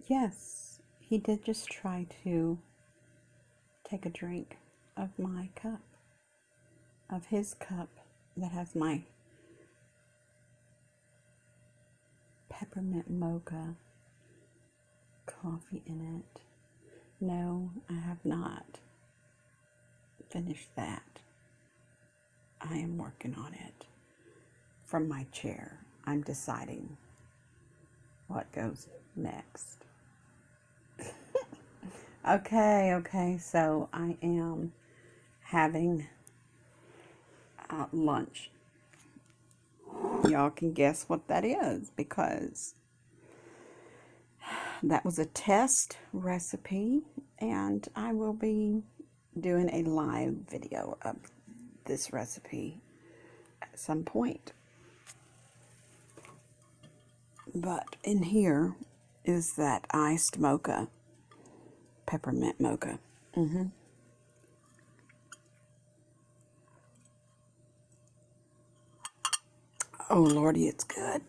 Yes, he did just try to take a drink of my cup, of his cup that has my peppermint mocha coffee in it. No, I have not finished that. I am working on it. From my chair, I'm deciding what goes next. Okay, so I am having lunch. Y'all can guess what that is because that was a test recipe, and I will be doing a live video of this recipe at some point. But in here is that iced mocha, peppermint mocha. Oh, Lordy, it's good.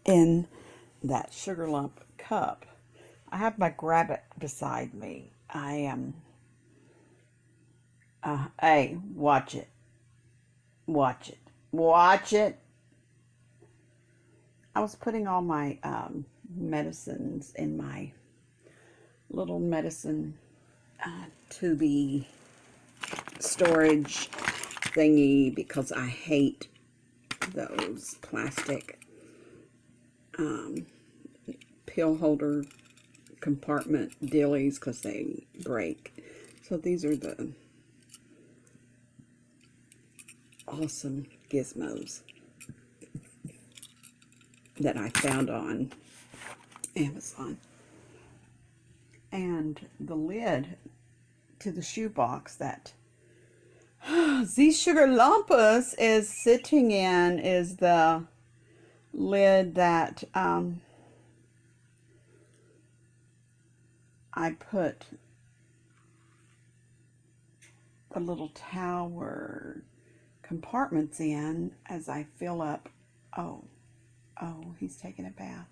In that sugar lump cup, I have my grab it beside me. I am, hey, watch it. Watch it. Watch it. I was putting all my medicines in my little medicine tubey storage thingy because I hate those plastic pill holder compartment dealies because they break. So these are the awesome gizmos that I found on Amazon. And the lid to the shoebox that these sugar lumpus is sitting in is the lid that I put the little tower compartments in as I fill up. Oh, he's taking a bath.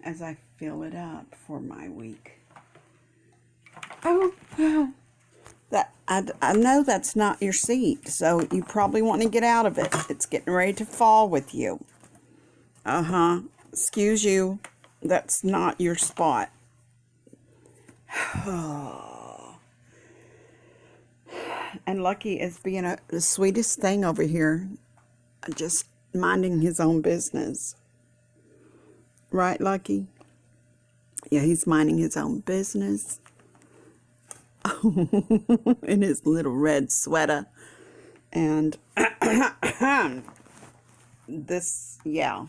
As I fill it up for my week. Oh, that I know that's not your seat, so you probably want to get out of it. It's getting ready to fall with you. Excuse you. That's not your spot. And Lucky is being the sweetest thing over here, just minding his own business. Right, Lucky? Yeah, he's minding his own business. In his little red sweater. And this, yeah.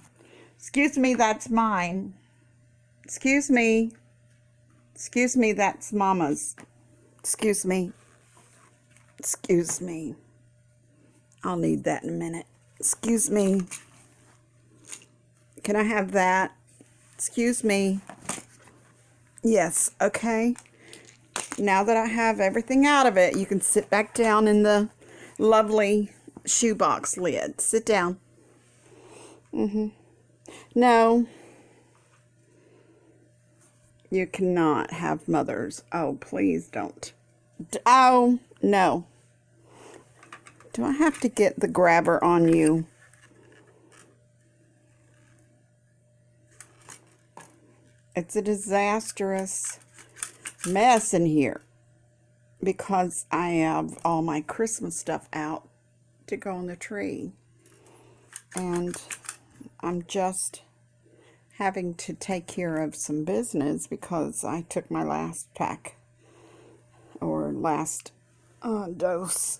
Excuse me, that's mine. Excuse me. Excuse me, that's Mama's. Excuse me. Excuse me. I'll need that in a minute. Excuse me. Can I have that? Excuse me. Yes, okay. Now that I have everything out of it, you can sit back down in the lovely shoebox lid. Sit down. No. You cannot have mothers. Oh, please don't. Oh, no. Do I have to get the grabber on you? It's a disastrous mess in here because I have all my Christmas stuff out to go on the tree. And I'm just having to take care of some business because I took my last pack or last dose.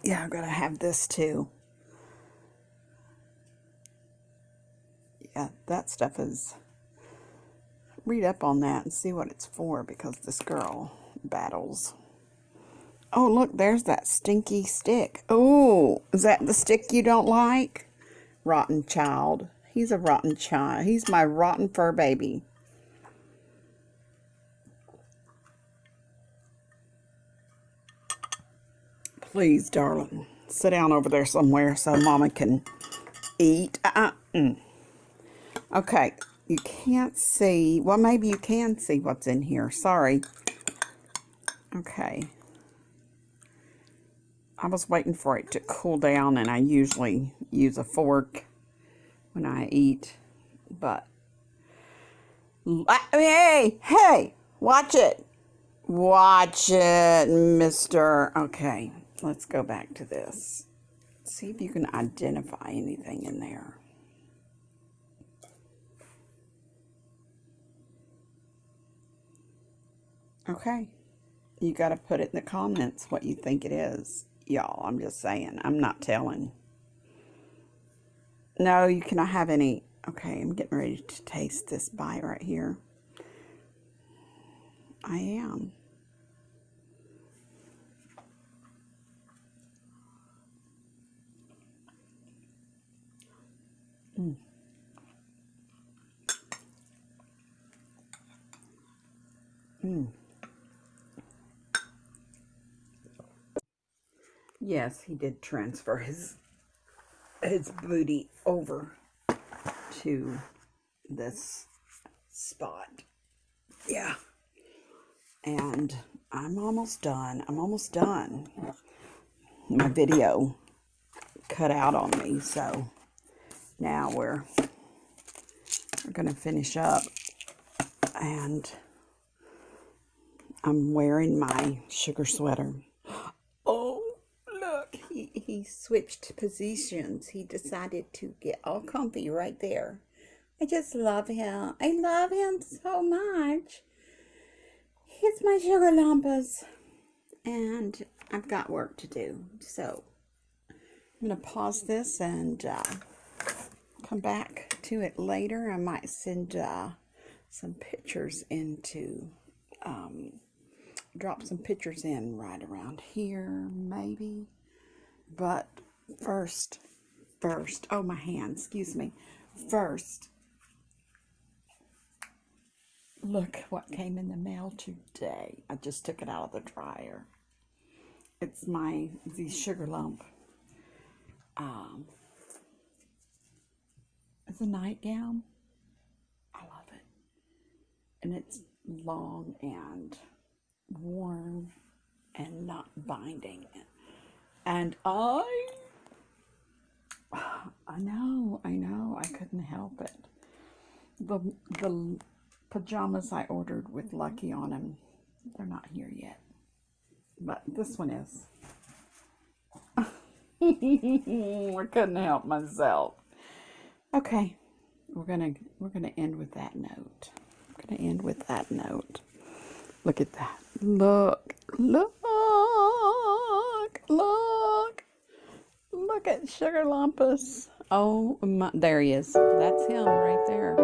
Yeah, I'm gonna have this too. Yeah, that stuff is, read up on that and see what it's for because this girl battles. Oh, look, there's that stinky stick. Oh, is that the stick you don't like? Rotten child. He's a rotten child. He's my rotten fur baby. Please, darling, sit down over there somewhere so Mama can eat. Okay, You can't see. Well, maybe you can see what's in here. Sorry. Okay. I was waiting for it to cool down, and I usually use a fork when I eat. But, hey, watch it. Watch it, mister. Okay, let's go back to this. See if you can identify anything in there. Okay. You got to put it in the comments what you think it is. Y'all, I'm just saying. I'm not telling. No, you cannot have any. Okay, I'm getting ready to taste this bite right here. I am. Yes, he did transfer his booty over to this spot. Yeah. And I'm almost done. My video cut out on me, so now we're gonna finish up, and I'm wearing my sugar sweater. Oh, look, he switched positions. He decided to get all comfy right there. I just love him. I love him so much. He's my sugar lumpus. And I've got work to do. So I'm going to pause this and come back to it later. I might send some pictures into, drop some pictures in right around here, maybe. But first, oh, my hand, excuse me. First, look what came in the mail today. I just took it out of the dryer. It's the Sugar Lump. It's a nightgown. I love it. And it's long and warm and not binding. And I know, I couldn't help it. The pajamas I ordered with Lucky on them, they're not here yet. But this one is. I couldn't help myself. Okay, we're gonna end with that note. Look at that. Look at Sugar Lumpus. Oh my, there he is. That's him right there.